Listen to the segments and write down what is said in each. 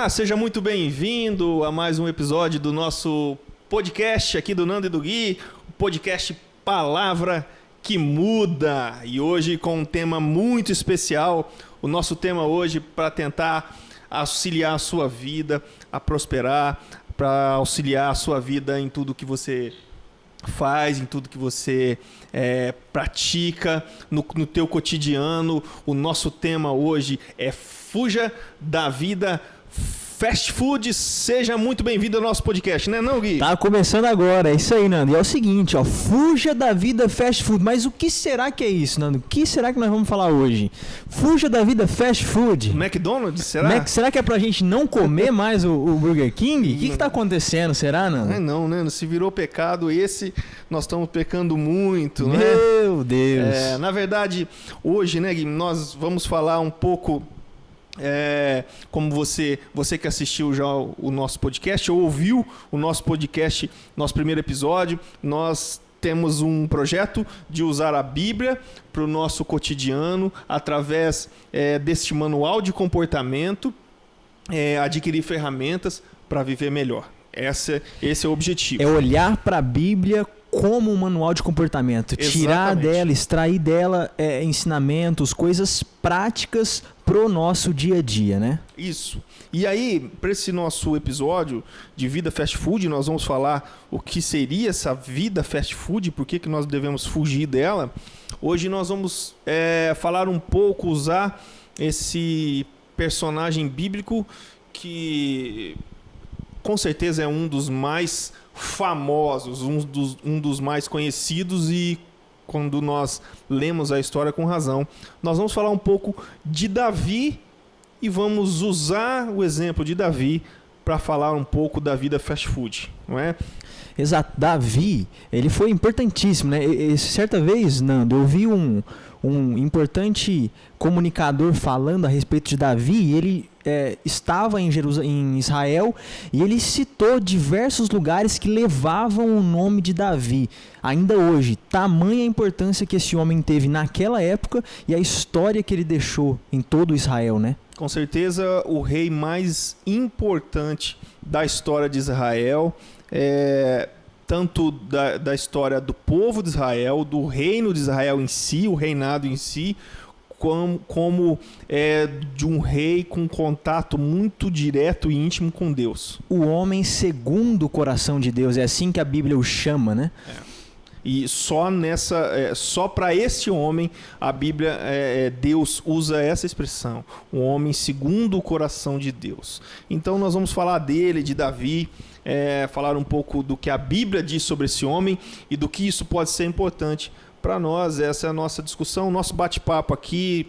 Olá, seja muito bem-vindo a mais um episódio do nosso podcast aqui do Nando e do Gui, o podcast Palavra que Muda. E hoje com um tema muito especial, o nosso tema hoje para tentar auxiliar a sua vida a prosperar, para auxiliar a sua vida em tudo que você faz, em tudo que você pratica, no teu cotidiano. O nosso tema hoje é Fuja da Vida Fast Food. Seja muito bem-vindo ao nosso podcast, né não, Gui? Tá começando agora, é isso aí, Nando. E é o seguinte, ó, fuja da vida fast food. Mas o que será que é isso, Nando? O que será que nós vamos falar hoje? Fuja da vida fast food. McDonald's, será? Será que é pra gente não comer mais o Burger King? O que tá acontecendo, será, Nando? Não, né? Se virou pecado esse, nós estamos pecando muito, né? Meu Deus. Na verdade, hoje, né, Gui, nós vamos falar um pouco... como você que assistiu já o nosso podcast ou ouviu o nosso podcast, nosso primeiro episódio, nós temos um projeto de usar a Bíblia para o nosso cotidiano através deste manual de comportamento, adquirir ferramentas para viver melhor. Esse é o objetivo. É olhar para a Bíblia como um manual de comportamento. Exatamente. Tirar dela, extrair dela ensinamentos, coisas práticas pro nosso dia a dia, né? Isso. E aí, para esse nosso episódio de vida fast food, nós vamos falar o que seria essa vida fast food, por que nós devemos fugir dela. Hoje nós vamos falar um pouco, usar esse personagem bíblico que com certeza é um dos mais famosos, um dos mais conhecidos, e quando nós lemos a história com razão, nós vamos falar um pouco de Davi e vamos usar o exemplo de Davi para falar um pouco da vida fast food, não é? Exato. Davi, ele foi importantíssimo, né? Certa vez, Nando, eu vi um importante comunicador falando a respeito de Davi, e ele estava em Israel, e ele citou diversos lugares que levavam o nome de Davi. Ainda hoje, tamanha a importância que esse homem teve naquela época e a história que ele deixou em todo Israel, né? Com certeza, o rei mais importante da história de Israel, tanto da história do povo de Israel, do reino de Israel em si, o reinado em si, como de um rei com contato muito direto e íntimo com Deus. O homem segundo o coração de Deus, é assim que a Bíblia o chama, né? E só para esse homem, a Bíblia, Deus usa essa expressão, um homem segundo o coração de Deus. Então nós vamos falar dele, de Davi, falar um pouco do que a Bíblia diz sobre esse homem e do que isso pode ser importante para nós. Essa é a nossa discussão, o nosso bate-papo aqui.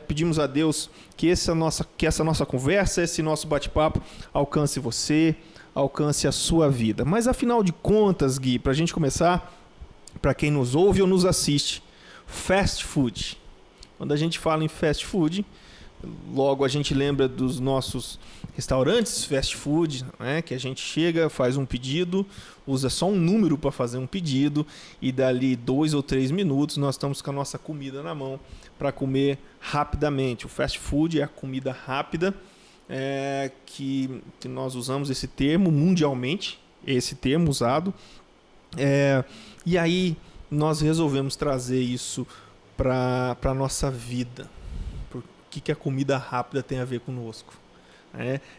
Pedimos a Deus que essa nossa conversa, esse nosso bate-papo alcance você, alcance a sua vida. Mas afinal de contas, Gui, para a gente começar, para quem nos ouve ou nos assiste, fast food. Quando a gente fala em fast food, logo a gente lembra dos nossos restaurantes fast food, né? Que a gente chega, faz um pedido, usa só um número para fazer um pedido, e dali 2 ou 3 minutos nós estamos com a nossa comida na mão para comer rapidamente. O fast food é a comida rápida, que nós usamos esse termo mundialmente, esse termo usado, e aí nós resolvemos trazer isso para a nossa vida. Por que a comida rápida tem a ver conosco?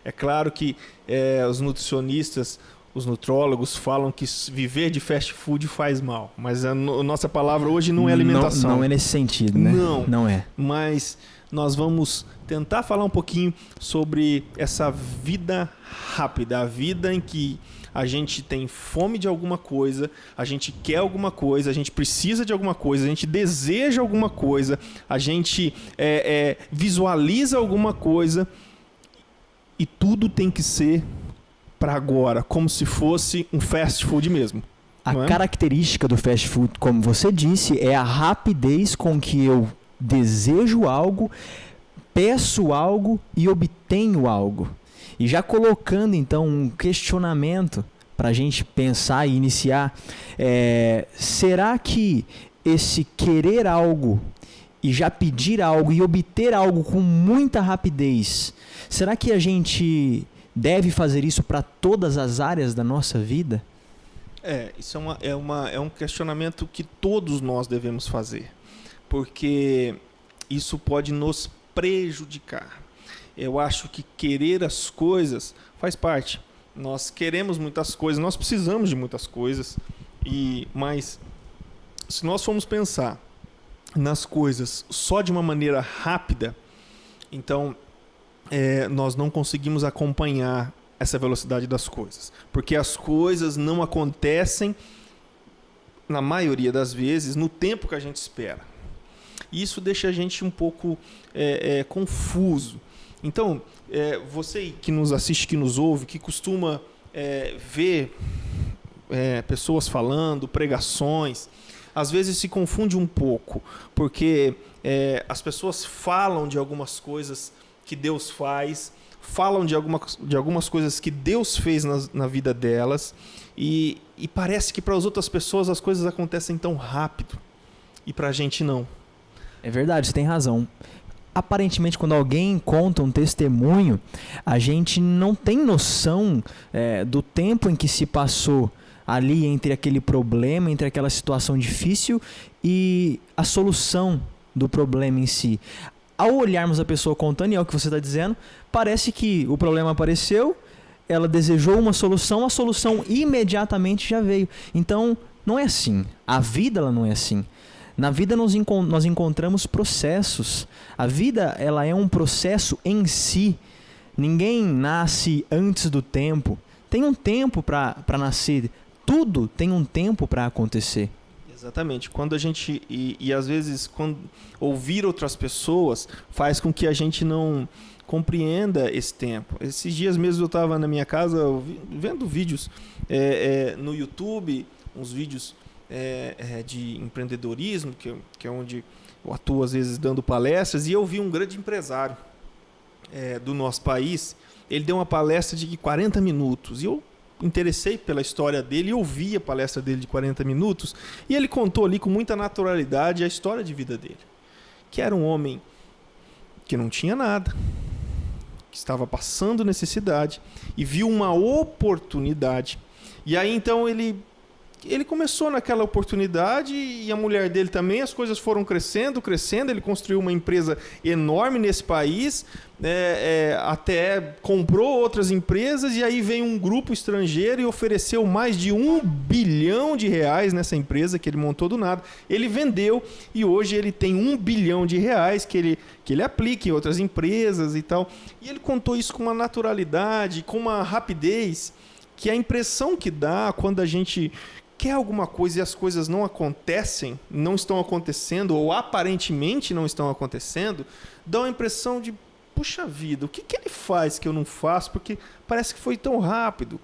É claro que os nutricionistas, os nutrólogos falam que viver de fast food faz mal, mas a nossa palavra hoje não é alimentação. Não é nesse sentido, né? Não é. Mas nós vamos tentar falar um pouquinho sobre essa vida rápida, a vida em que a gente tem fome de alguma coisa, a gente quer alguma coisa, a gente precisa de alguma coisa, a gente deseja alguma coisa, a gente visualiza alguma coisa, e tudo tem que ser para agora, como se fosse um fast food mesmo. A característica do fast food, como você disse, é a rapidez com que eu desejo algo, peço algo e obtenho algo. E já colocando então um questionamento para a gente pensar e iniciar, será que esse querer algo e já pedir algo e obter algo com muita rapidez, será que a gente deve fazer isso para todas as áreas da nossa vida? Isso é um questionamento que todos nós devemos fazer, porque isso pode nos prejudicar. Eu acho que querer as coisas faz parte. Nós queremos muitas coisas, nós precisamos de muitas coisas, mas se nós formos pensar nas coisas só de uma maneira rápida, então nós não conseguimos acompanhar essa velocidade das coisas, porque as coisas não acontecem, na maioria das vezes, no tempo que a gente espera. Isso deixa a gente um pouco confuso. Então, você que nos assiste, que nos ouve, que costuma ver pessoas falando, pregações, às vezes se confunde um pouco, porque as pessoas falam de algumas coisas que Deus faz, falam de algumas coisas que Deus fez na vida delas, e parece que para as outras pessoas as coisas acontecem tão rápido, e para a gente não. É verdade, você tem razão. Aparentemente, quando alguém conta um testemunho, a gente não tem noção do tempo em que se passou ali entre aquele problema, entre aquela situação difícil e a solução do problema em si. Ao olharmos a pessoa contando, e é o que você está dizendo, parece que o problema apareceu, ela desejou uma solução, a solução imediatamente já veio. Então, não é assim. A vida ela não é assim. Na vida nós encontramos processos. A vida ela é um processo em si. Ninguém nasce antes do tempo. Tem um tempo para nascer. Tudo tem um tempo para acontecer. Exatamente. Quando a gente e às vezes quando ouvir outras pessoas faz com que a gente não compreenda esse tempo. Esses dias mesmo eu estava na minha casa vendo vídeos no YouTube, uns vídeos de empreendedorismo, que é onde eu atuo às vezes dando palestras, e eu vi um grande empresário do nosso país. Ele deu uma palestra de 40 minutos e eu interessei pela história dele e ouvi a palestra dele de 40 minutos, e ele contou ali com muita naturalidade a história de vida dele, que era um homem que não tinha nada, que estava passando necessidade e viu uma oportunidade, e aí então ele começou naquela oportunidade, e a mulher dele também, as coisas foram crescendo, ele construiu uma empresa enorme nesse país, até comprou outras empresas, e aí veio um grupo estrangeiro e ofereceu mais de R$1 bilhão nessa empresa que ele montou do nada. Ele vendeu e hoje ele tem R$1 bilhão que ele aplica em outras empresas e tal. E ele contou isso com uma naturalidade, com uma rapidez, que a impressão que dá quando a gente quer alguma coisa e as coisas não acontecem, não estão acontecendo, ou aparentemente não estão acontecendo, dá uma impressão de, puxa vida, o que ele faz que eu não faço? Porque parece que foi tão rápido.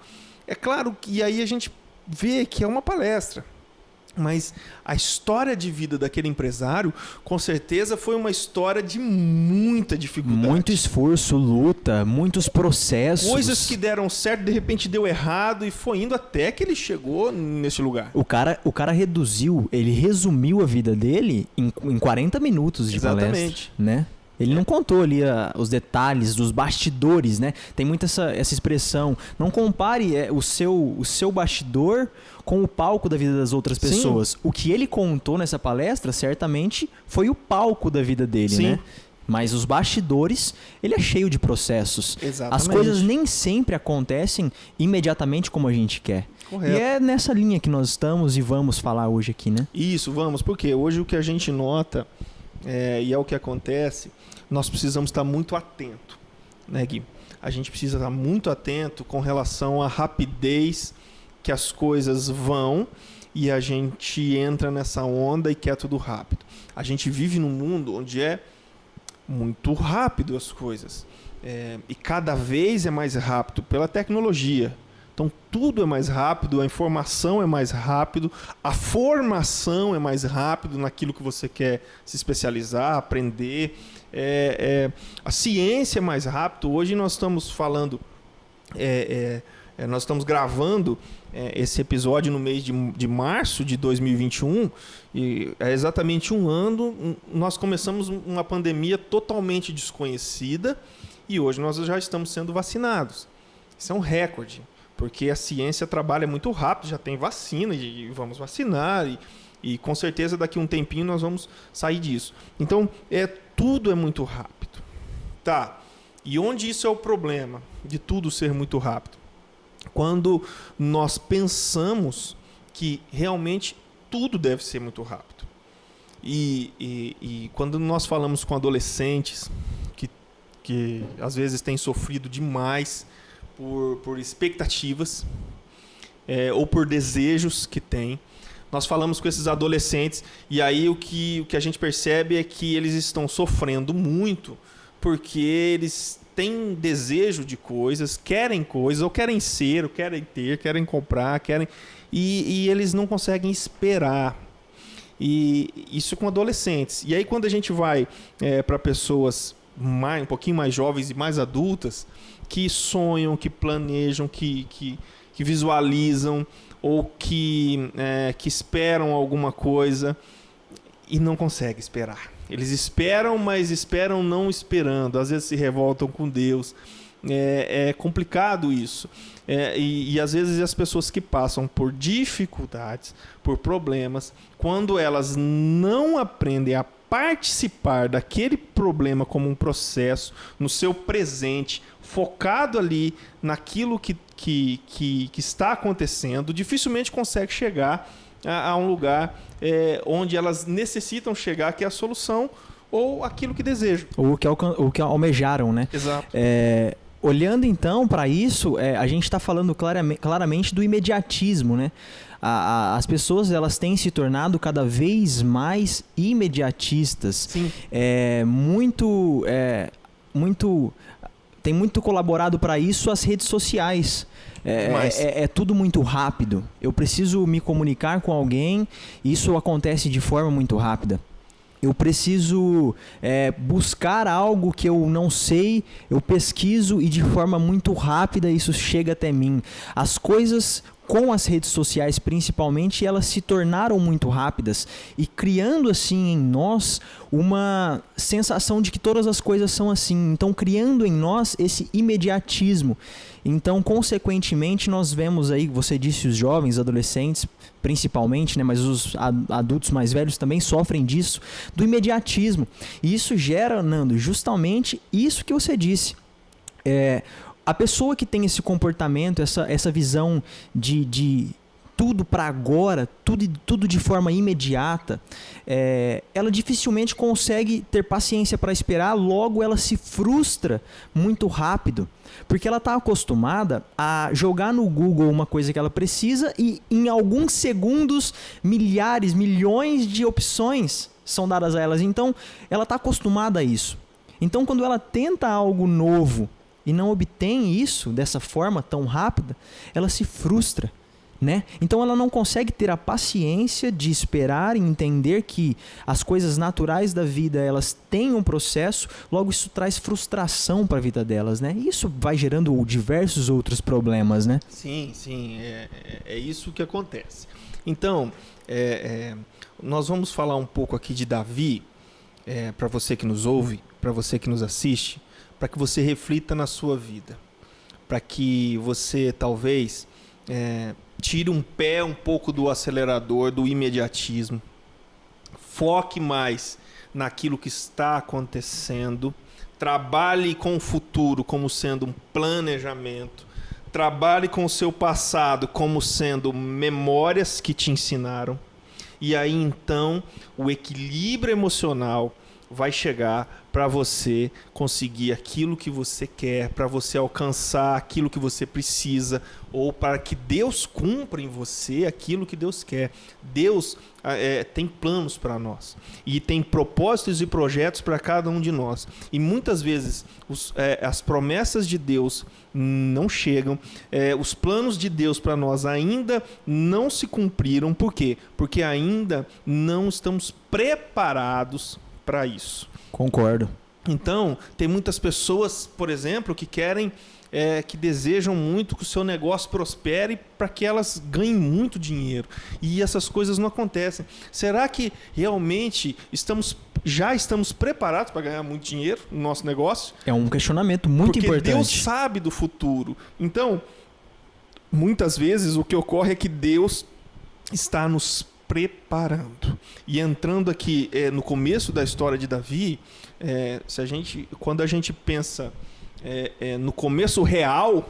É claro que aí a gente vê que é uma palestra, mas a história de vida daquele empresário, com certeza, foi uma história de muita dificuldade. Muito esforço, luta, muitos processos. Coisas que deram certo, de repente deu errado, e foi indo até que ele chegou nesse lugar. O cara ele resumiu a vida dele em 40 minutos de Exatamente. Palestra, né? Ele não contou ali os detalhes dos bastidores, né? Tem muito essa expressão. Não compare o seu bastidor com o palco da vida das outras pessoas. Sim. O que ele contou nessa palestra, certamente, foi o palco da vida dele, Sim. né? Mas os bastidores, ele é cheio de processos. Exatamente. As coisas nem sempre acontecem imediatamente como a gente quer. Correto. E é nessa linha que nós estamos e vamos falar hoje aqui, né? Isso, vamos. Porque hoje o que a gente nota, e é o que acontece, nós precisamos estar muito atento, né, Gui? A gente precisa estar muito atento com relação à rapidez que as coisas vão, e a gente entra nessa onda e quer tudo rápido. A gente vive num mundo onde é muito rápido as coisas, e cada vez é mais rápido pela tecnologia. Então tudo é mais rápido, a informação é mais rápido, a formação é mais rápido naquilo que você quer se especializar, aprender. A ciência é mais rápido. Hoje nós estamos falando Nós estamos gravando esse episódio no mês de março de 2021 e é exatamente um ano. Nós começamos uma pandemia totalmente desconhecida e hoje nós já estamos sendo vacinados. Isso é um recorde, porque a ciência trabalha muito rápido, já tem vacina e vamos vacinar e com certeza daqui a um tempinho nós vamos sair disso. Então, tudo é muito rápido. Tá, e onde isso é o problema de tudo ser muito rápido? Quando nós pensamos que realmente tudo deve ser muito rápido. E quando nós falamos com adolescentes que às vezes têm sofrido demais por expectativas ou por desejos que têm, nós falamos com esses adolescentes e aí o que a gente percebe é que eles estão sofrendo muito porque eles têm desejo de coisas, ou querem ser, ou querem ter, querem comprar, e eles não conseguem esperar. E isso com adolescentes. E aí quando a gente vai para pessoas um pouquinho mais jovens e mais adultas, que sonham, que planejam, que visualizam, ou que esperam alguma coisa e não conseguem esperar. Eles esperam, mas esperam não esperando. Às vezes se revoltam com Deus. É complicado isso. E às vezes as pessoas que passam por dificuldades, por problemas, quando elas não aprendem a participar daquele problema como um processo, no seu presente, focado ali naquilo que está acontecendo, dificilmente consegue chegar a um lugar onde elas necessitam chegar, que é a solução ou aquilo que desejam. Ou o que almejaram, né? Exato. Olhando então para isso, a gente está falando claramente do imediatismo, né? As pessoas elas têm se tornado cada vez mais imediatistas. Sim. Tem muito colaborado para isso as redes sociais. É tudo muito rápido. Eu preciso me comunicar com alguém, isso acontece de forma muito rápida. Eu preciso buscar algo que eu não sei, eu pesquiso e de forma muito rápida isso chega até mim. As coisas com as redes sociais principalmente, elas se tornaram muito rápidas e criando assim em nós uma sensação de que todas as coisas são assim. Então criando em nós esse imediatismo. Então consequentemente nós vemos aí, você disse os jovens, adolescentes principalmente, né, mas os adultos mais velhos também sofrem disso, do imediatismo. E isso gera, Nando, justamente isso que você disse. A pessoa que tem esse comportamento, essa visão de tudo para agora, tudo de forma imediata, ela dificilmente consegue ter paciência para esperar, logo ela se frustra muito rápido, porque ela está acostumada a jogar no Google uma coisa que ela precisa e em alguns segundos, milhares, milhões de opções são dadas a elas. Então, ela está acostumada a isso. Então, quando ela tenta algo novo e não obtém isso dessa forma tão rápida, ela se frustra, né? Então ela não consegue ter a paciência de esperar e entender que as coisas naturais da vida, elas têm um processo, logo isso traz frustração para a vida delas, né? E isso vai gerando diversos outros problemas, né? Sim, é isso que acontece. Então, nós vamos falar um pouco aqui de Davi, para você que nos ouve, para você que nos assiste, para que você reflita na sua vida, para que você talvez tire um pouco do acelerador, do imediatismo, foque mais naquilo que está acontecendo, trabalhe com o futuro como sendo um planejamento, trabalhe com o seu passado como sendo memórias que te ensinaram, e aí então o equilíbrio emocional vai chegar para você conseguir aquilo que você quer, para você alcançar aquilo que você precisa, ou para que Deus cumpra em você aquilo que Deus quer. Deus tem planos para nós e tem propósitos e projetos para cada um de nós. E muitas vezes as promessas de Deus não chegam, os planos de Deus para nós ainda não se cumpriram. Por quê? Porque ainda não estamos preparados para isso. Concordo. Então, tem muitas pessoas, por exemplo, que querem, que desejam muito que o seu negócio prospere para que elas ganhem muito dinheiro. E essas coisas não acontecem. Será que realmente já estamos preparados para ganhar muito dinheiro no nosso negócio? É um questionamento muito importante. Porque Deus sabe do futuro. Então, muitas vezes o que ocorre é que Deus está nos preparando. E entrando aqui no começo da história de Davi, quando a gente pensa no começo real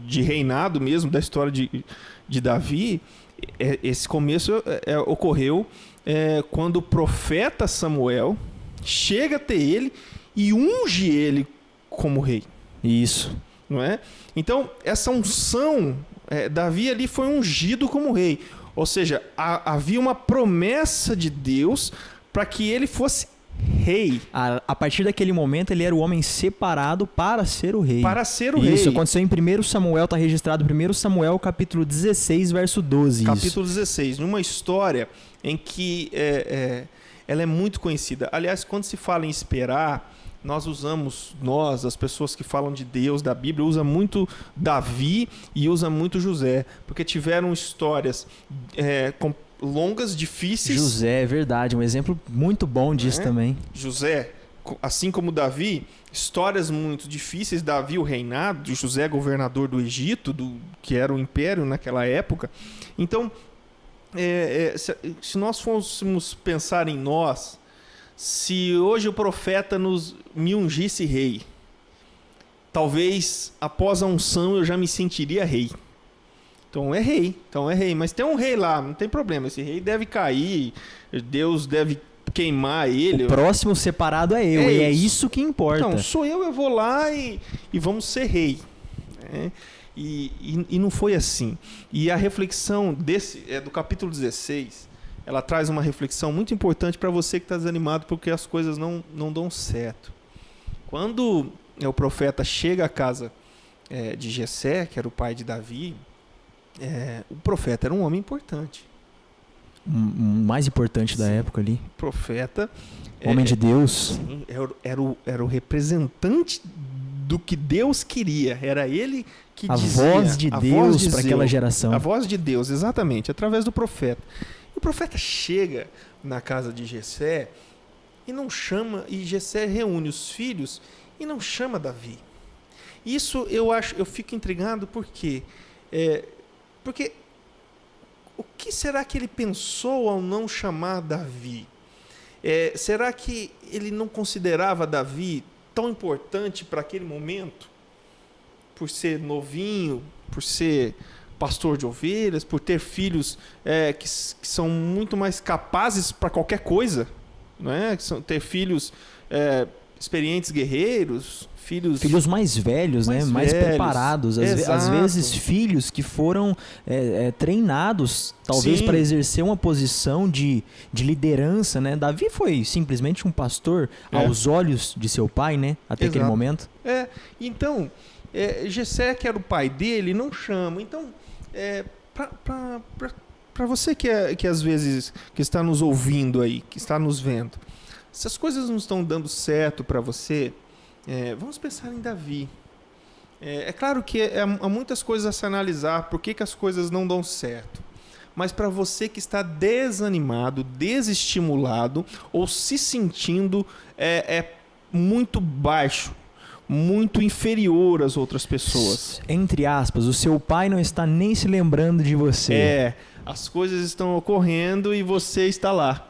de reinado mesmo da história de Davi, esse começo ocorreu quando o profeta Samuel chega até ele e unge ele como rei. Isso. Não é? Então, essa unção, Davi ali foi ungido como rei. Ou seja, havia uma promessa de Deus para que ele fosse rei. A partir daquele momento, ele era o homem separado para ser o rei. Para ser o rei. Isso aconteceu em 1 Samuel, está registrado em 1 Samuel, capítulo 16, verso 12. Capítulo 16, numa história em que ela é muito conhecida. Aliás, quando se fala em esperar, as pessoas que falam de Deus, da Bíblia, usam muito Davi e usam muito José, porque tiveram histórias longas, difíceis. José, é verdade, um exemplo muito bom disso também. José, assim como Davi, histórias muito difíceis. Davi, o reinado, José, governador do Egito, que era o império naquela época. Então, se nós fôssemos pensar em nós, se hoje o profeta me ungisse rei, talvez após a unção eu já me sentiria rei. Então é rei, mas tem um rei lá, não tem problema, esse rei deve cair, Deus deve queimar ele. O próximo separado é eu, e é isso que importa. Então, sou eu vou lá e vamos ser rei. E não foi assim. E a reflexão do capítulo 16, ela traz uma reflexão muito importante para você que está desanimado porque as coisas não dão certo. Quando o profeta chega à casa de Jessé, que era o pai de Davi, o profeta era um homem importante. Mais importante da época ali. Profeta. Homem de Deus. Sim, era o representante do que Deus queria. Era ele que dizia. A voz de Deus para aquela geração. A voz de Deus, exatamente, através do profeta. O profeta chega na casa de Jessé e não chama, e Jessé reúne os filhos e não chama Davi. Isso eu fico intrigado porque o que será que ele pensou ao não chamar Davi? Será que ele não considerava Davi tão importante para aquele momento? Por ser novinho, por ser pastor de ovelhas, por ter filhos que são muito mais capazes para qualquer coisa, não é? Ter filhos experientes guerreiros, filhos mais velhos, né? Mais preparados, às vezes filhos que foram treinados, talvez para exercer uma posição de liderança, né? Davi foi simplesmente um pastor aos olhos de seu pai, né? Até aquele momento. Então, Jessé, que era o pai dele, não chama. Então, para você que às vezes que está nos ouvindo aí, que está nos vendo, se as coisas não estão dando certo para você, vamos pensar em Davi. É claro que há muitas coisas a se analisar, por que as coisas não dão certo. Mas para você que está desanimado, desestimulado ou se sentindo muito baixo, muito inferior às outras pessoas. Entre aspas, o seu pai não está nem se lembrando de você. As coisas estão ocorrendo e você está lá,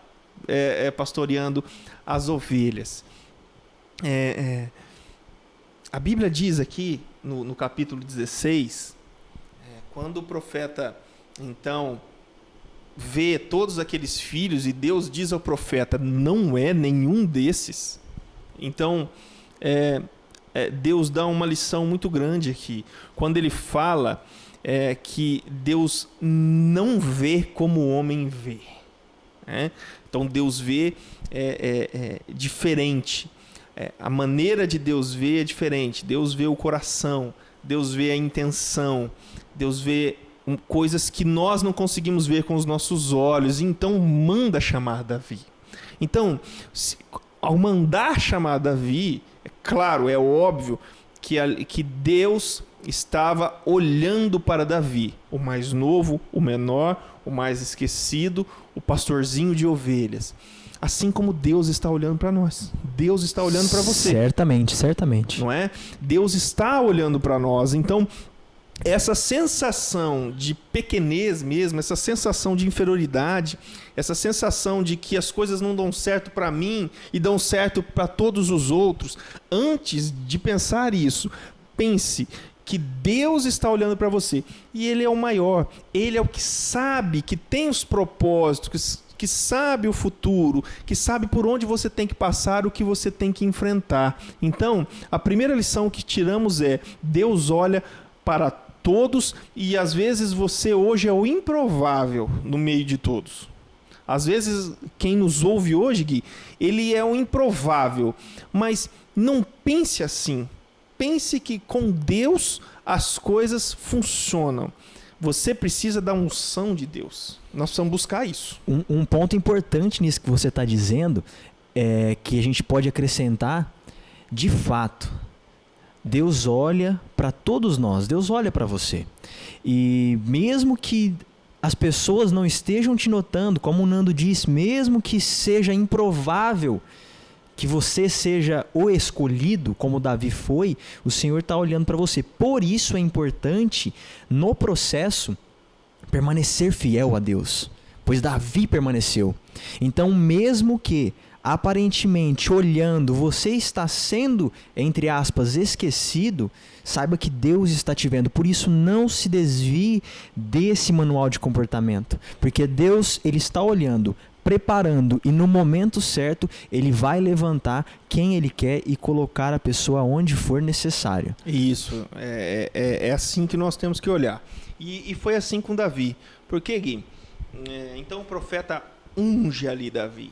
pastoreando as ovelhas. A Bíblia diz aqui, no capítulo 16, quando o profeta, então, vê todos aqueles filhos e Deus diz ao profeta, não é nenhum desses. Então, Deus dá uma lição muito grande aqui, quando ele fala que Deus não vê como o homem vê. Então, Deus vê diferente. A maneira de Deus ver é diferente. Deus vê o coração, Deus vê a intenção, Deus vê coisas que nós não conseguimos ver com os nossos olhos. Então, manda chamar Davi. Então, ao mandar chamar Davi, é claro, é óbvio que Deus estava olhando para Davi, o mais novo, o menor, o mais esquecido, o pastorzinho de ovelhas. Assim como Deus está olhando para nós. Deus está olhando para você. Certamente, certamente. Não é? Deus está olhando para nós. Então, essa sensação de pequenez mesmo, essa sensação de inferioridade, essa sensação de que as coisas não dão certo para mim e dão certo para todos os outros, antes de pensar isso, pense que Deus está olhando para você e Ele é o maior, Ele é o que sabe, que tem os propósitos, que sabe o futuro, que sabe por onde você tem que passar, o que você tem que enfrentar. Então, a primeira lição que tiramos é: Deus olha para todos e às vezes você hoje é o improvável no meio de todos. Às vezes quem nos ouve hoje, Gui, ele é o improvável, mas não pense assim. Pense que com Deus as coisas funcionam. Você precisa da unção de Deus. Nós precisamos buscar isso. Um ponto importante nisso que você está dizendo é que a gente pode acrescentar, de fato, Deus olha para todos nós, Deus olha para você. E mesmo que as pessoas não estejam te notando, como o Nando disse, mesmo que seja improvável que você seja o escolhido, como Davi foi, o Senhor está olhando para você. Por isso é importante, no processo, permanecer fiel a Deus, pois Davi permaneceu. Então, mesmo que aparentemente olhando você está sendo, entre aspas, esquecido, saiba que Deus está te vendo. Por isso, não se desvie desse manual de comportamento, porque Deus, Ele está olhando, preparando, e no momento certo Ele vai levantar quem Ele quer e colocar a pessoa onde for necessário. Isso, é assim que nós temos que olhar. E foi assim com Davi. Por quê, Gui? Então o profeta unge ali Davi.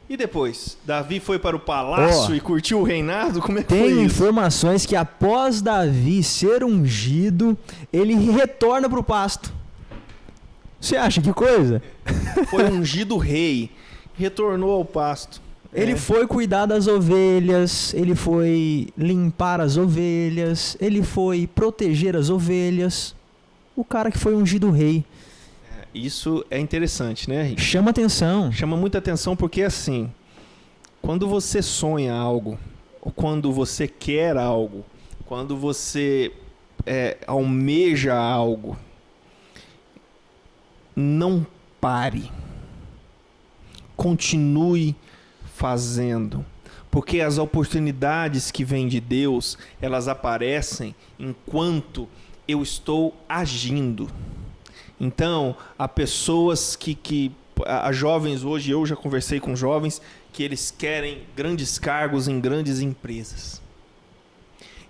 E depois? Davi foi para o palácio e curtiu o reinado? Como é que foi isso? Tem informações que após Davi ser ungido, ele retorna para o pasto. Você acha que coisa? Foi ungido rei, retornou ao pasto. Ele foi cuidar das ovelhas, ele foi limpar as ovelhas, ele foi proteger as ovelhas. O cara que foi ungido rei. Isso é interessante, né, Henrique? Chama atenção. Chama muita atenção porque, assim, quando você sonha algo, ou quando você quer algo, quando você almeja algo, não pare. Continue fazendo. Porque as oportunidades que vêm de Deus, elas aparecem enquanto eu estou agindo. Então, há pessoas há jovens hoje, eu já conversei com jovens, que eles querem grandes cargos em grandes empresas.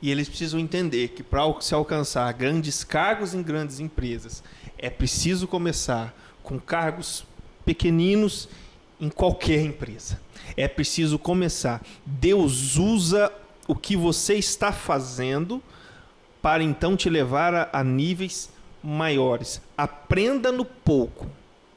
E eles precisam entender que para se alcançar grandes cargos em grandes empresas, é preciso começar com cargos pequeninos em qualquer empresa. É preciso começar. Deus usa o que você está fazendo para então te levar a níveis maiores. Aprenda no pouco.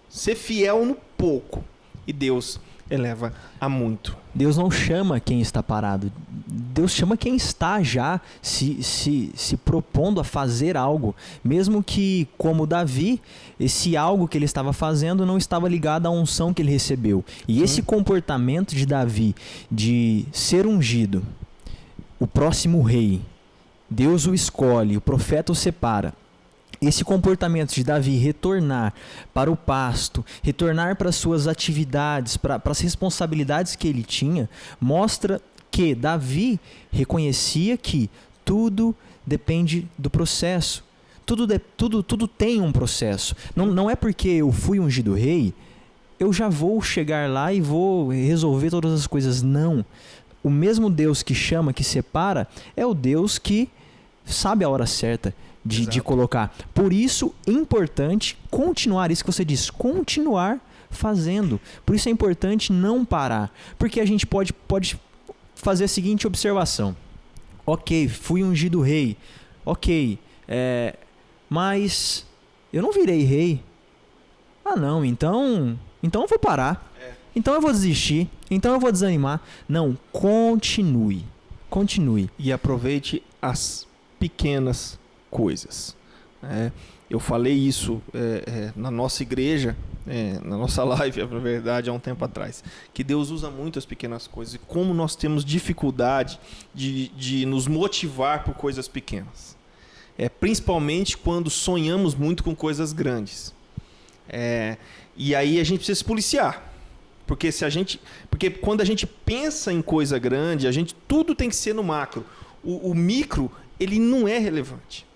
Ser fiel no pouco. E Deus eleva a muito. Deus não chama quem está parado. Deus chama quem está já se propondo a fazer algo. Mesmo que, como Davi, esse algo que ele estava fazendo não estava ligado à unção que ele recebeu. E esse comportamento de Davi, de ser ungido, o próximo rei, Deus o escolhe, o profeta o separa. Esse comportamento de Davi retornar para o pasto, retornar para as suas atividades, para as responsabilidades que ele tinha, mostra que Davi reconhecia que tudo depende do processo. Tudo tem um processo. Não é porque eu fui ungido rei, eu já vou chegar lá e vou resolver todas as coisas. Não. O mesmo Deus que chama, que separa, é o Deus que sabe a hora certa de colocar. Por isso é importante continuar, isso que você disse, continuar fazendo. Por isso é importante não parar. Porque a gente pode fazer a seguinte observação. Ok, fui ungido rei. Ok, mas eu não virei rei. Ah não, então eu vou parar. então eu vou desistir, então eu vou desanimar. Não, continue. Continue. E aproveite as pequenas coisas. Eu falei isso na nossa igreja, na nossa live, na verdade, há um tempo atrás, que Deus usa muito as pequenas coisas e como nós temos dificuldade de nos motivar por coisas pequenas. Principalmente quando sonhamos muito com coisas grandes. E aí a gente precisa se policiar. Porque quando a gente pensa em coisa grande, tudo tem que ser no macro. O micro, ele não é relevante.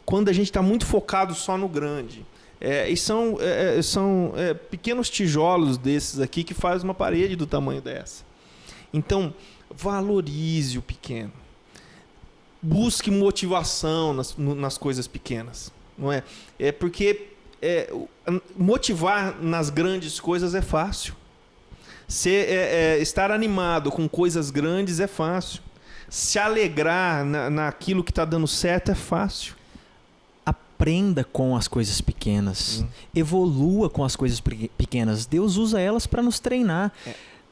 Quando a gente está muito focado só no grande. E são pequenos tijolos desses aqui que fazem uma parede do tamanho dessa. Então, valorize o pequeno. Busque motivação nas coisas pequenas. Não é? Porque motivar nas grandes coisas é fácil. Estar animado com coisas grandes é fácil. Se alegrar naquilo que está dando certo é fácil. Aprenda com as coisas pequenas. Evolua com as coisas pequenas. Deus usa elas para nos treinar.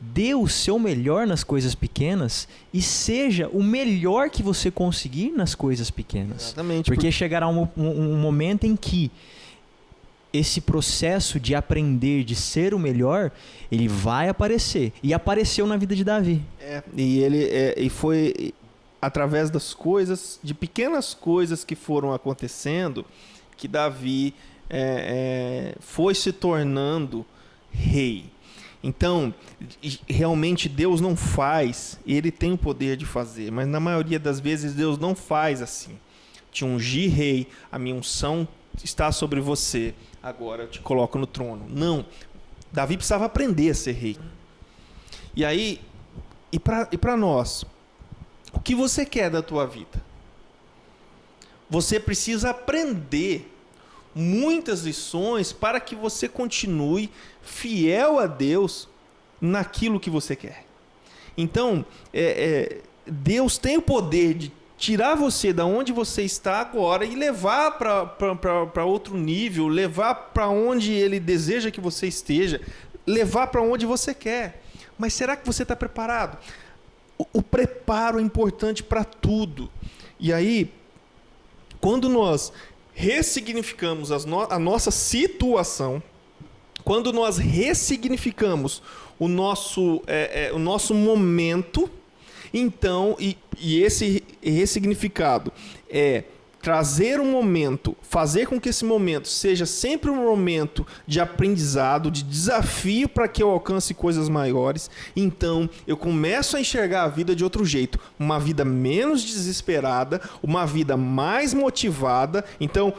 Dê o seu melhor nas coisas pequenas e seja o melhor que você conseguir nas coisas pequenas. Exatamente. Porque chegará um momento em que esse processo de aprender, de ser o melhor, ele vai aparecer. E apareceu na vida de Davi. E foi através de pequenas coisas que foram acontecendo, que Davi foi se tornando rei. Então, realmente Deus não faz, ele tem o poder de fazer, mas na maioria das vezes Deus não faz assim. Te ungir rei, a minha unção está sobre você, agora eu te coloco no trono. Não, Davi precisava aprender a ser rei. E aí, e para nós, o que você quer da tua vida? Você precisa aprender muitas lições para que você continue fiel a Deus naquilo que você quer. Então, Deus tem o poder de tirar você da onde você está agora e levar para outro nível, levar para onde Ele deseja que você esteja, levar para onde você quer. Mas será que você está preparado? O preparo é importante para tudo. E aí, quando nós ressignificamos a nossa situação, quando nós ressignificamos o nosso momento, então, e esse ressignificado é trazer um momento, fazer com que esse momento seja sempre um momento de aprendizado, de desafio para que eu alcance coisas maiores. Então, eu começo a enxergar a vida de outro jeito. Uma vida menos desesperada, uma vida mais motivada. Então,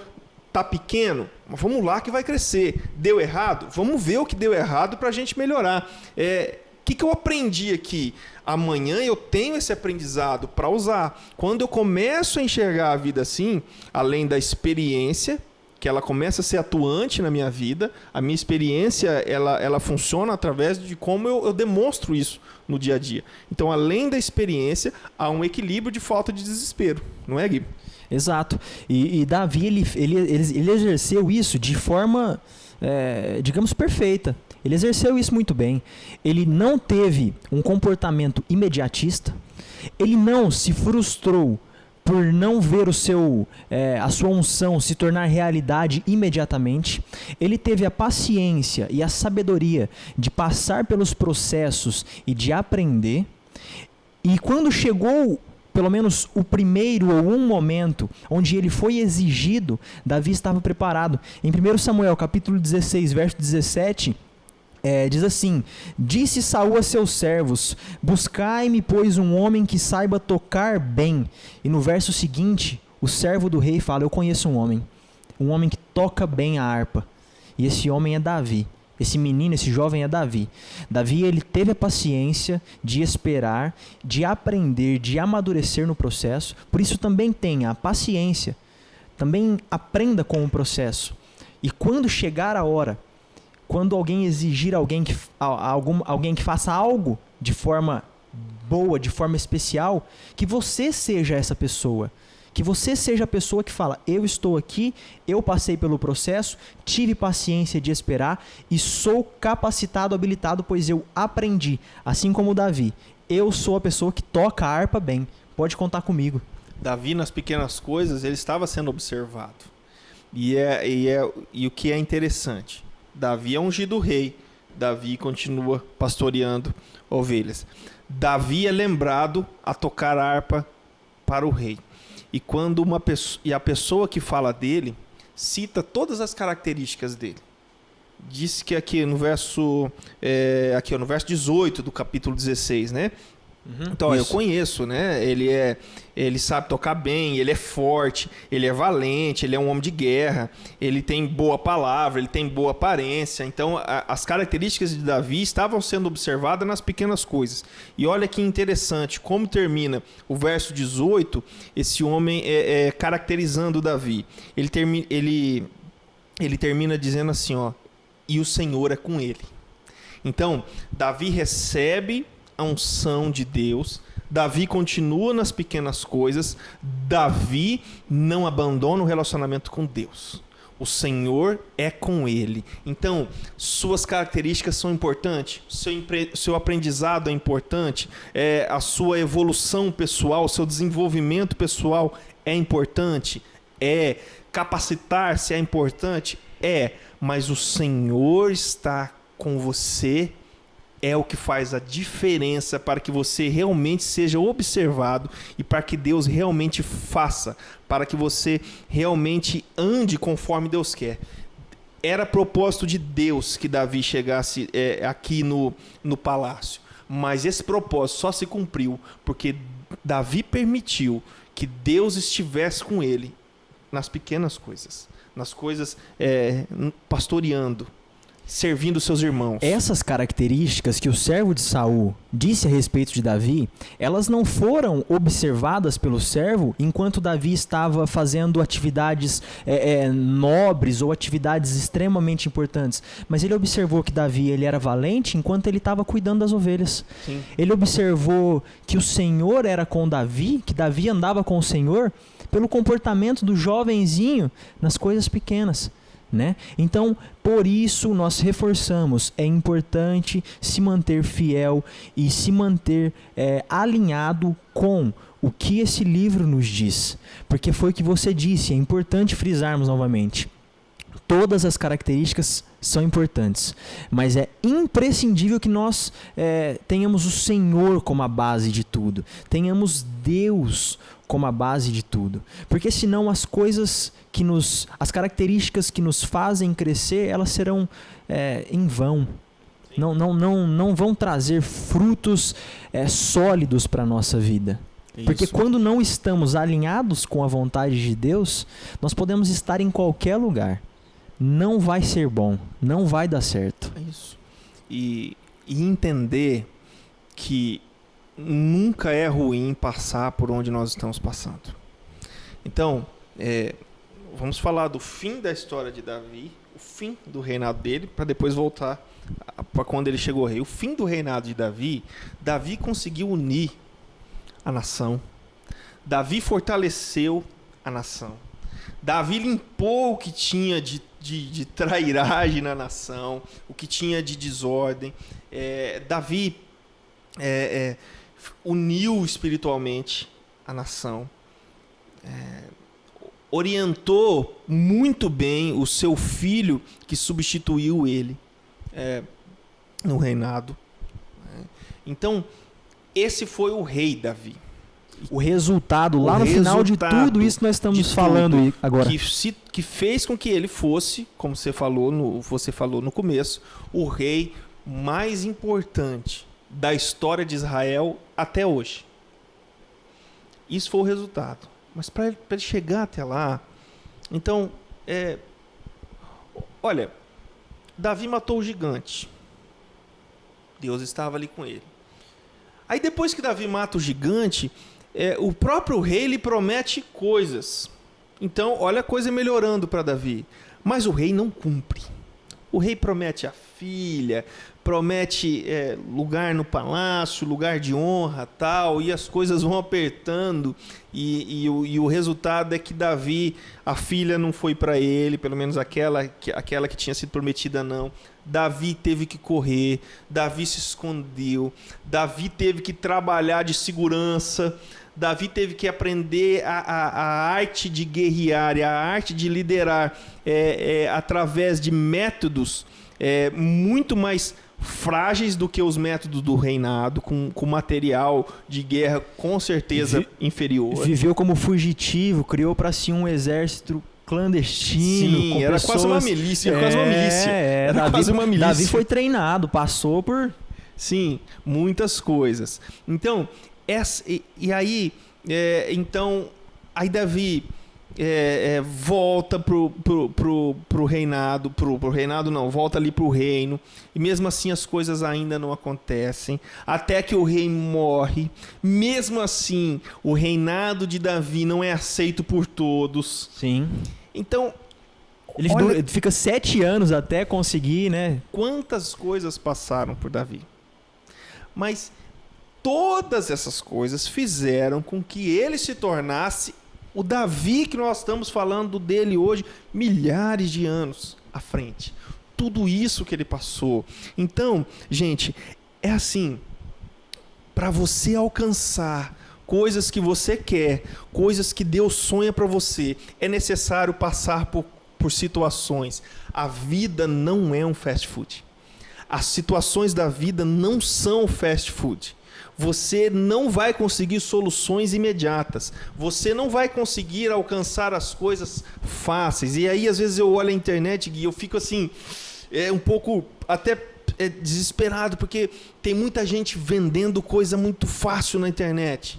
tá pequeno? Mas vamos lá que vai crescer. Deu errado? Vamos ver o que deu errado para a gente melhorar. O que eu aprendi aqui? Amanhã eu tenho esse aprendizado para usar. Quando eu começo a enxergar a vida assim, além da experiência, que ela começa a ser atuante na minha vida, a minha experiência ela funciona através de como eu demonstro isso no dia a dia. Então, além da experiência, há um equilíbrio de falta de desespero. Não é, Gui? Exato. E Davi, ele exerceu isso de forma, digamos, perfeita. Ele exerceu isso muito bem. Ele não teve um comportamento imediatista. Ele não se frustrou por não ver a sua unção se tornar realidade imediatamente. Ele teve a paciência e a sabedoria de passar pelos processos e de aprender. E quando chegou pelo menos o primeiro ou um momento onde ele foi exigido, Davi estava preparado. Em 1 Samuel capítulo 16, verso 17... diz assim: disse Saul a seus servos, buscai-me, pois, um homem que saiba tocar bem. E no verso seguinte, o servo do rei fala: eu conheço um homem que toca bem a harpa. E esse homem é Davi. Esse menino, esse jovem é Davi. Davi, ele teve a paciência de esperar, de aprender, de amadurecer no processo. Por isso também tenha a paciência. Também aprenda com o processo. E quando chegar a hora, quando alguém exigir alguém que faça algo de forma boa, de forma especial, que você seja essa pessoa Que você seja a pessoa que fala, eu estou aqui, eu passei pelo processo, tive paciência de esperar e sou capacitado, habilitado, pois eu aprendi. Assim como Davi, eu sou a pessoa que toca a harpa bem, pode contar comigo. Davi, nas pequenas coisas, ele estava sendo observado. E o que é interessante, Davi é ungido rei, Davi continua pastoreando ovelhas. Davi é lembrado a tocar harpa para o rei. E quando a pessoa que fala dele cita todas as características dele. Diz que aqui no verso 18 do capítulo 16, né? Então, eu conheço, né? Ele sabe tocar bem, ele é forte, ele é valente, ele é um homem de guerra, ele tem boa palavra, ele tem boa aparência. Então, as características de Davi estavam sendo observadas nas pequenas coisas. E olha que interessante, como termina o verso 18, esse homem caracterizando Davi. Ele termina dizendo assim, ó, e o Senhor é com ele. Então, Davi recebe a unção de Deus, Davi continua nas pequenas coisas, Davi não abandona o relacionamento com Deus. O Senhor é com ele. Então, suas características são importantes, seu aprendizado é importante, a sua evolução pessoal, seu desenvolvimento pessoal é importante, capacitar-se é importante, mas o Senhor está com você, é o que faz a diferença para que você realmente seja observado e para que Deus realmente faça, para que você realmente ande conforme Deus quer. Era propósito de Deus que Davi chegasse aqui no palácio, mas esse propósito só se cumpriu porque Davi permitiu que Deus estivesse com ele nas pequenas coisas, nas coisas pastoreando, servindo seus irmãos. Essas características que o servo de Saul disse a respeito de Davi, elas não foram observadas pelo servo enquanto Davi estava fazendo atividades nobres ou atividades extremamente importantes. Mas ele observou que Davi ele era valente enquanto ele estava cuidando das ovelhas. Sim. Ele observou que o Senhor era com Davi, que Davi andava com o Senhor, pelo comportamento do jovenzinho nas coisas pequenas. Né? Então, por isso nós reforçamos, é importante se manter fiel e se manter alinhado com o que esse livro nos diz, porque foi o que você disse, é importante frisarmos novamente. Todas as características são importantes, mas é imprescindível que nós tenhamos o Senhor como a base de tudo, tenhamos Deus como a base de tudo, porque senão as coisas as características que nos fazem crescer, elas serão em vão. Não vão trazer frutos sólidos para a nossa vida. Isso. Porque quando não estamos alinhados com a vontade de Deus, nós podemos estar em qualquer lugar. Não vai ser bom, não vai dar certo. É isso. E entender que nunca é ruim passar por onde nós estamos passando. Então, vamos falar do fim da história de Davi, o fim do reinado dele, para depois voltar para quando ele chegou rei. O fim do reinado de Davi, Davi conseguiu unir a nação. Davi fortaleceu a nação. Davi limpou o que tinha de trairagem na nação, o que tinha de desordem. Davi uniu espiritualmente a nação. Orientou muito bem o seu filho que substituiu ele no reinado. Então, esse foi o rei Davi. O resultado, lá no final de tudo isso nós estamos falando agora. Que fez com que ele fosse, como você falou no começo, o rei mais importante da história de Israel até hoje. Isso foi o resultado. Mas para ele chegar até lá, então, olha, Davi matou o gigante. Deus estava ali com ele. Aí depois que Davi mata o gigante, o próprio rei lhe promete coisas. Então, olha a coisa melhorando para Davi. Mas o rei não cumpre. O rei promete a filha, promete lugar no palácio, lugar de honra, tal, e as coisas vão apertando, e o resultado é que Davi, a filha não foi para ele, pelo menos aquela que tinha sido prometida não. Davi teve que correr, Davi se escondeu, Davi teve que trabalhar de segurança, Davi teve que aprender a arte de guerrear, a arte de liderar através de métodos muito mais frágeis do que os métodos do reinado, com material de guerra com certeza inferior. Viveu como fugitivo, criou para si um exército clandestino. Sim, era pessoas... quase uma milícia. Era quase uma milícia. Davi foi treinado, passou por... Sim, muitas coisas. Então, aí Davi volta pro reinado, pro reinado não, volta ali pro reino, e mesmo assim as coisas ainda não acontecem, até que o rei morre. Mesmo assim, o reinado de Davi não é aceito por todos. Sim. Então, ele fica 7 anos até conseguir, né? Quantas coisas passaram por Davi. Mas todas essas coisas fizeram com que ele se tornasse o Davi que nós estamos falando dele hoje, milhares de anos à frente. Tudo isso que ele passou. Então, gente, é assim, para você alcançar coisas que você quer, coisas que Deus sonha para você, é necessário passar por situações. A vida não é um fast food. As situações da vida não são fast food. Você não vai conseguir soluções imediatas. Você não vai conseguir alcançar as coisas fáceis. E aí, às vezes, eu olho a internet e eu fico assim, um pouco até desesperado, porque tem muita gente vendendo coisa muito fácil na internet.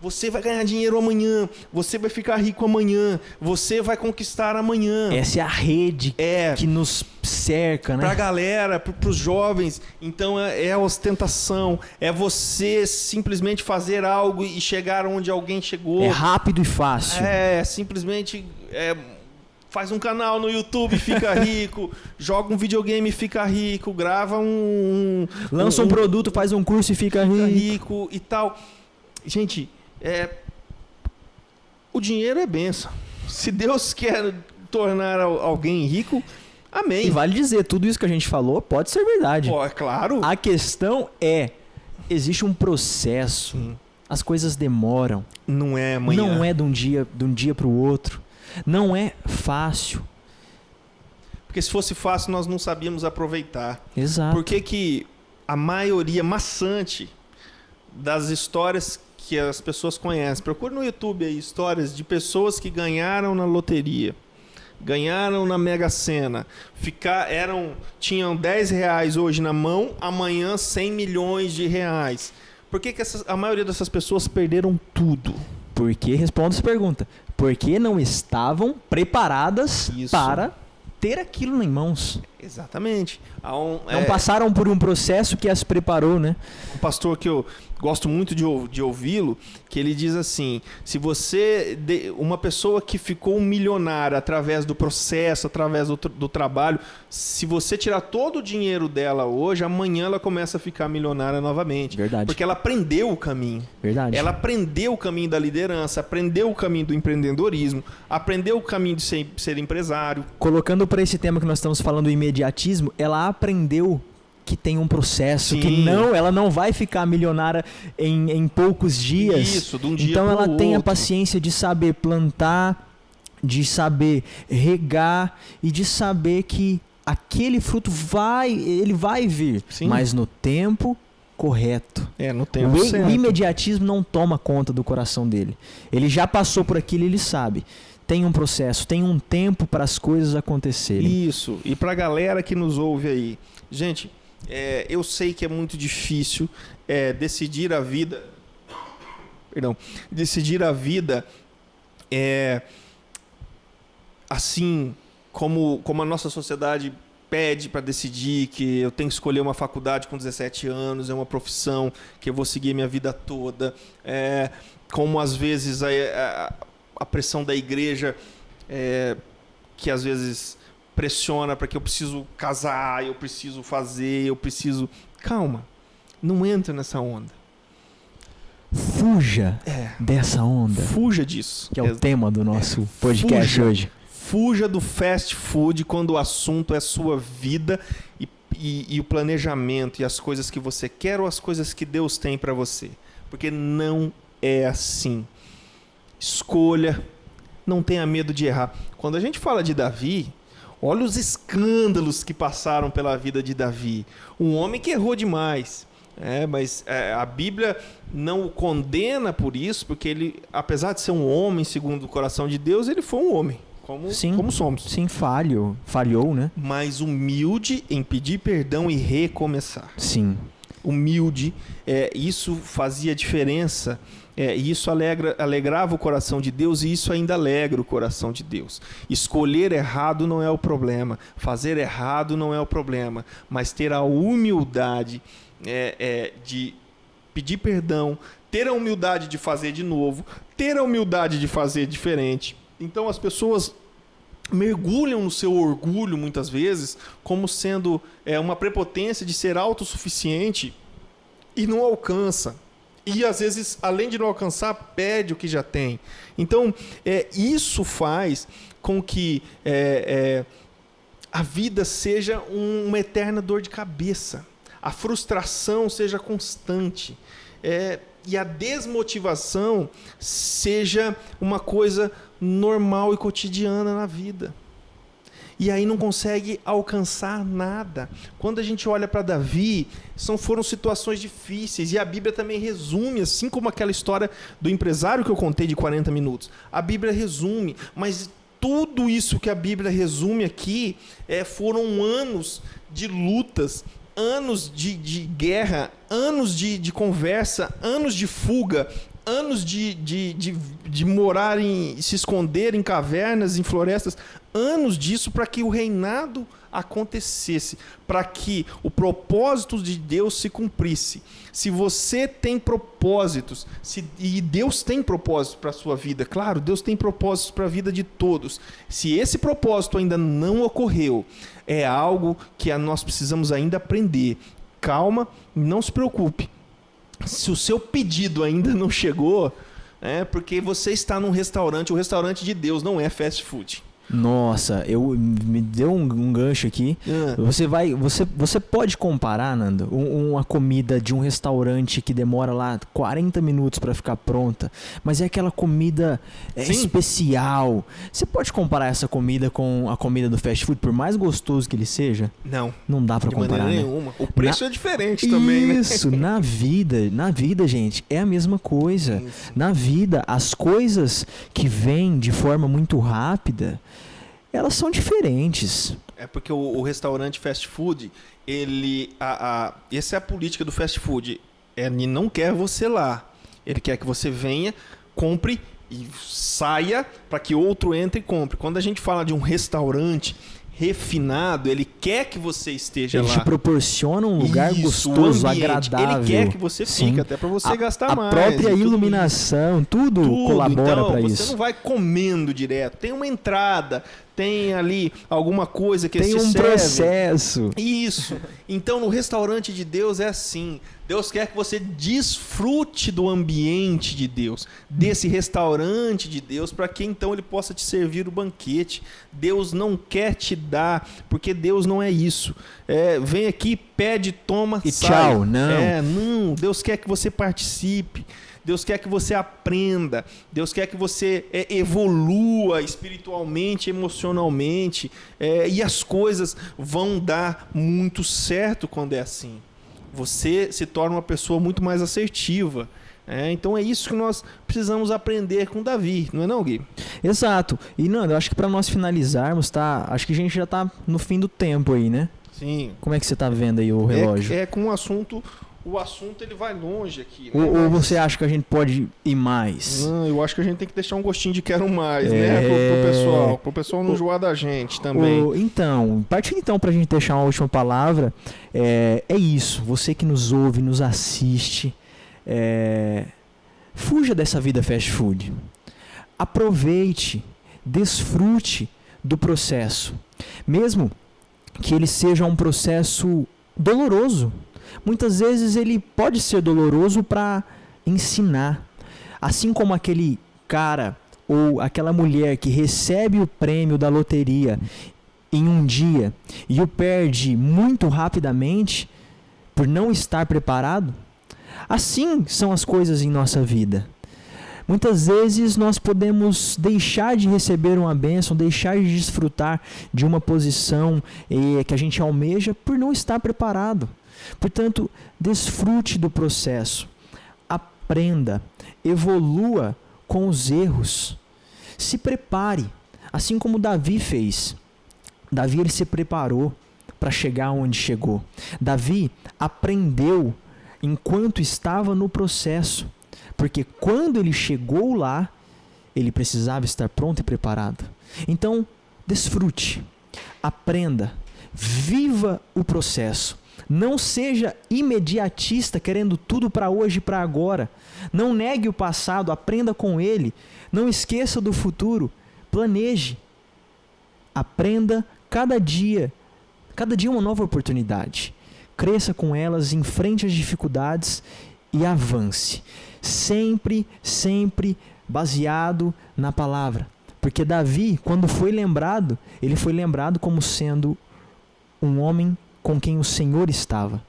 Você vai ganhar dinheiro amanhã, você vai ficar rico amanhã, você vai conquistar amanhã. Essa é a rede que nos cerca, né? Pra galera, pros jovens. Então é a ostentação, é você simplesmente fazer algo e chegar onde alguém chegou. É rápido e fácil. Simplesmente faz um canal no YouTube e fica rico, joga um videogame e fica rico, grava lança um produto, faz um curso e fica rico e tal. Gente, o dinheiro é bênção. Se Deus quer tornar alguém rico, amém. E vale dizer, tudo isso que a gente falou pode ser verdade. É claro. A questão existe um processo. Sim. As coisas demoram. Não é amanhã. Não é de um dia para o outro. Não é fácil. Porque se fosse fácil, nós não sabíamos aproveitar. Exato. Por que a maioria maçante das histórias que as pessoas conhecem. Procure no YouTube aí histórias de pessoas que ganharam na loteria, ganharam na Mega Sena, tinham 10 reais hoje na mão, amanhã 100 milhões de reais. Por que a maioria dessas pessoas perderam tudo? Porque, responda essa pergunta, porque não estavam preparadas para ter aquilo em mãos. Exatamente. Não passaram por um processo que as preparou, né? Um pastor que eu gosto muito de ouvi-lo, que ele diz assim, se você, uma pessoa que ficou milionária através do processo, através do trabalho, se você tirar todo o dinheiro dela hoje, amanhã ela começa a ficar milionária novamente. Verdade. Porque ela aprendeu o caminho. Verdade. Ela aprendeu o caminho da liderança, aprendeu o caminho do empreendedorismo, aprendeu o caminho de ser empresário. Colocando para esse tema que nós estamos falando, o imediatismo, ela aprendeu que tem um processo, Sim. que ela não vai ficar milionária em poucos dias. Isso, de um dia então ela pro tem a outro. paciência de saber plantar, de saber regar e de saber que aquele fruto ele vai vir, Sim. mas no tempo correto. No tempo certo. O imediatismo não toma conta do coração dele. Ele já passou por aquilo, ele sabe. Tem um processo, tem um tempo para as coisas acontecerem. Isso. E para a galera que nos ouve aí, gente, eu sei que é muito difícil decidir a vida. Perdão. Decidir a vida assim como a nossa sociedade pede para decidir, que eu tenho que escolher uma faculdade com 17 anos, é uma profissão que eu vou seguir minha vida toda. Como às vezes a pressão da igreja, que às vezes pressiona para que eu preciso casar, eu preciso fazer, eu preciso... Calma, não entra nessa onda. Fuja dessa onda. Fuja disso. Que é o tema do nosso podcast hoje. Fuja do fast food quando o assunto é sua vida e o planejamento e as coisas que você quer ou as coisas que Deus tem para você. Porque não é assim. Escolha, não tenha medo de errar. Quando a gente fala de Davi, olha os escândalos que passaram pela vida de Davi. Um homem que errou demais. Mas a Bíblia não o condena por isso, porque ele, apesar de ser um homem segundo o coração de Deus, ele foi um homem, como somos. Sim, falhou, né? Mas humilde em pedir perdão e recomeçar. Sim. Humilde, isso fazia diferença, isso alegrava o coração de Deus e isso ainda alegra o coração de Deus. Escolher errado não é o problema, fazer errado não é o problema, mas ter a humildade de pedir perdão, ter a humildade de fazer de novo, ter a humildade de fazer diferente. Então as pessoas mergulham no seu orgulho muitas vezes como sendo uma prepotência de ser autossuficiente e não alcança. E às vezes, além de não alcançar, perde o que já tem. Então isso faz com que a vida seja uma eterna dor de cabeça. A frustração seja constante e a desmotivação seja uma coisa normal e cotidiana na vida. E aí não consegue alcançar nada. Quando a gente olha para Davi, foram situações difíceis. E a Bíblia também resume, assim como aquela história do empresário que eu contei de 40 minutos. A Bíblia resume, mas tudo isso que a Bíblia resume aqui foram anos de lutas, anos de guerra, anos de conversa, anos de fuga, anos de morar se esconder em cavernas, em florestas, anos disso para que o reinado acontecesse, para que o propósito de Deus se cumprisse. Se você tem propósitos, e Deus tem propósitos para a sua vida, claro, Deus tem propósitos para a vida de todos. Se esse propósito ainda não ocorreu, é algo que nós precisamos ainda aprender. Calma, não se preocupe. Se o seu pedido ainda não chegou, porque você está num restaurante, o restaurante de Deus não é fast food. Nossa, me deu um gancho aqui. Você pode comparar, Nando, uma comida de um restaurante que demora lá 40 minutos para ficar pronta, mas é aquela comida especial. Você pode comparar essa comida com a comida do fast food, por mais gostoso que ele seja? Não dá para comparar, de maneira nenhuma. O preço é diferente também, né? Isso, na vida, gente, é a mesma coisa. Isso. Na vida, as coisas que vêm de forma muito rápida, elas são diferentes. É porque o restaurante fast food, essa é a política do fast food. Ele não quer você lá. Ele quer que você venha, compre e saia para que outro entre e compre. Quando a gente fala de um restaurante refinado, ele quer que você esteja lá. Ele te proporciona um lugar gostoso, agradável. Ele quer que você fique, até para você gastar mais. A própria iluminação, tudo colabora para isso. Você não vai comendo direto. Tem uma entrada, tem ali alguma coisa que tem um processo. Isso. Então, no restaurante de Deus é assim. Deus quer que você desfrute do ambiente de Deus, desse restaurante de Deus, para que então ele possa te servir o banquete. Deus não quer te dar, porque Deus não é isso. Vem aqui, pede, toma, e sai. Tchau, não. Não. Deus quer que você participe. Deus quer que você aprenda. Deus quer que você evolua espiritualmente, emocionalmente. E as coisas vão dar muito certo quando é assim. Você se torna uma pessoa muito mais assertiva. Então é isso que nós precisamos aprender com Davi, não é não, Gui? Exato. E, Nando, eu acho que para nós finalizarmos, acho que a gente já está no fim do tempo aí, né? Sim. Como é que você está vendo aí o relógio? Com o assunto ele vai longe aqui. Né? Ou você acha que a gente pode ir mais? Não, eu acho que a gente tem que deixar um gostinho de quero mais, né? Pro pessoal não enjoar da gente também. Partindo então pra gente deixar uma última palavra, é isso. Você que nos ouve, nos assiste, fuja dessa vida fast food. Aproveite, desfrute do processo. mesmo que ele seja um processo doloroso. Muitas vezes ele pode ser doloroso para ensinar. Assim como aquele cara ou aquela mulher que recebe o prêmio da loteria em um dia e o perde muito rapidamente por não estar preparado, assim são as coisas em nossa vida. Muitas vezes nós podemos deixar de receber uma bênção, deixar de desfrutar de uma posição que a gente almeja por não estar preparado. Portanto, desfrute do processo, aprenda, evolua com os erros, se prepare, assim como Davi fez. Davi ele se preparou para chegar onde chegou. Davi aprendeu enquanto estava no processo, porque quando ele chegou lá, ele precisava estar pronto e preparado. Então, desfrute, aprenda, viva o processo. Não seja imediatista, querendo tudo para hoje e para agora. Não negue o passado, aprenda com ele. Não esqueça do futuro, planeje. Aprenda cada dia uma nova oportunidade. Cresça com elas, enfrente as dificuldades e avance. Sempre baseado na palavra. Porque Davi, quando foi lembrado, ele foi lembrado como sendo um homem com quem o Senhor estava.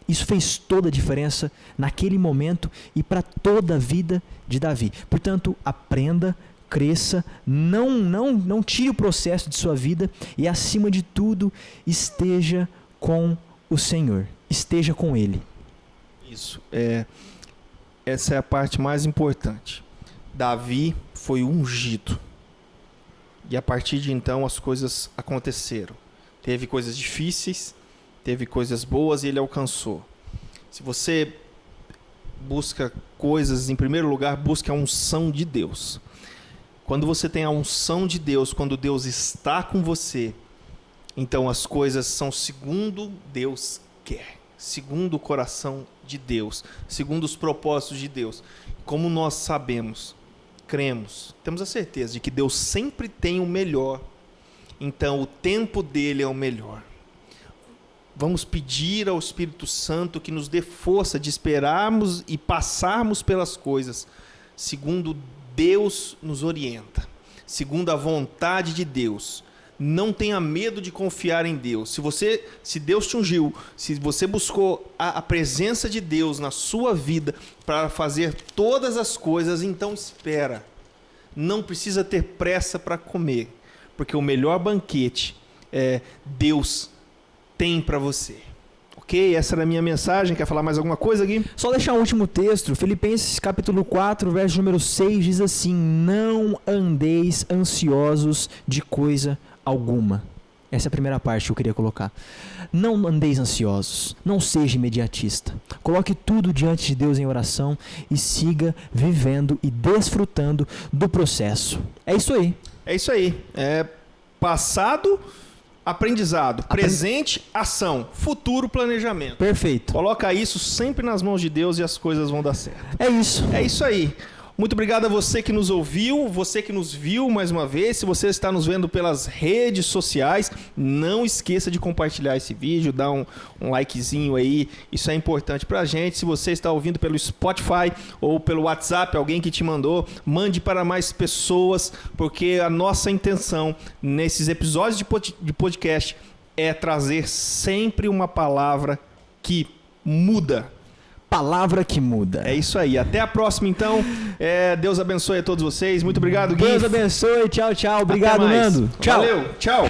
Isso fez toda a diferença naquele momento e para toda a vida de Davi. Portanto, aprenda, cresça, não tire o processo de sua vida e, acima de tudo, esteja com o Senhor. Esteja com Ele. Isso. Essa é a parte mais importante. Davi foi ungido. E a partir de então as coisas aconteceram. Teve coisas difíceis, teve coisas boas e ele alcançou. Se você busca coisas, em primeiro lugar, busque a unção de Deus. Quando você tem a unção de Deus, quando Deus está com você, então as coisas são segundo Deus quer, segundo o coração de Deus, segundo os propósitos de Deus. Como nós sabemos, cremos, temos a certeza de que Deus sempre tem o melhor. Então o tempo dele é o melhor. Vamos pedir ao Espírito Santo que nos dê força de esperarmos e passarmos pelas coisas segundo Deus nos orienta, segundo a vontade de Deus. Não tenha medo de confiar em Deus. Se Deus te ungiu, se você buscou a presença de Deus na sua vida para fazer todas as coisas, então espera. Não precisa ter pressa para comer, porque o melhor banquete Deus tem para você. Ok? Essa era a minha mensagem. Quer falar mais alguma coisa, Gui? Só deixar um último texto. Filipenses capítulo 4, verso número 6 diz assim: não andeis ansiosos de coisa alguma. Essa é a primeira parte que eu queria colocar. Não andeis ansiosos, não seja imediatista. Coloque tudo diante de Deus em oração e siga vivendo e desfrutando do processo. É isso aí. É isso aí. Passado, aprendizado. Presente, ação. Futuro, planejamento. Perfeito. Coloca isso sempre nas mãos de Deus e as coisas vão dar certo. É isso. É isso aí. Muito obrigado a você que nos ouviu, você que nos viu mais uma vez. Se você está nos vendo pelas redes sociais, não esqueça de compartilhar esse vídeo, dar um likezinho aí, isso é importante pra gente. Se você está ouvindo pelo Spotify ou pelo WhatsApp, alguém que te mandou, mande para mais pessoas, porque a nossa intenção nesses episódios de podcast é trazer sempre uma palavra que muda. Palavra que muda. É isso aí. Até a próxima, então. Deus abençoe a todos vocês. Muito obrigado, Gui. Deus abençoe. Tchau, tchau. Obrigado, Nando. Tchau. Valeu. Tchau.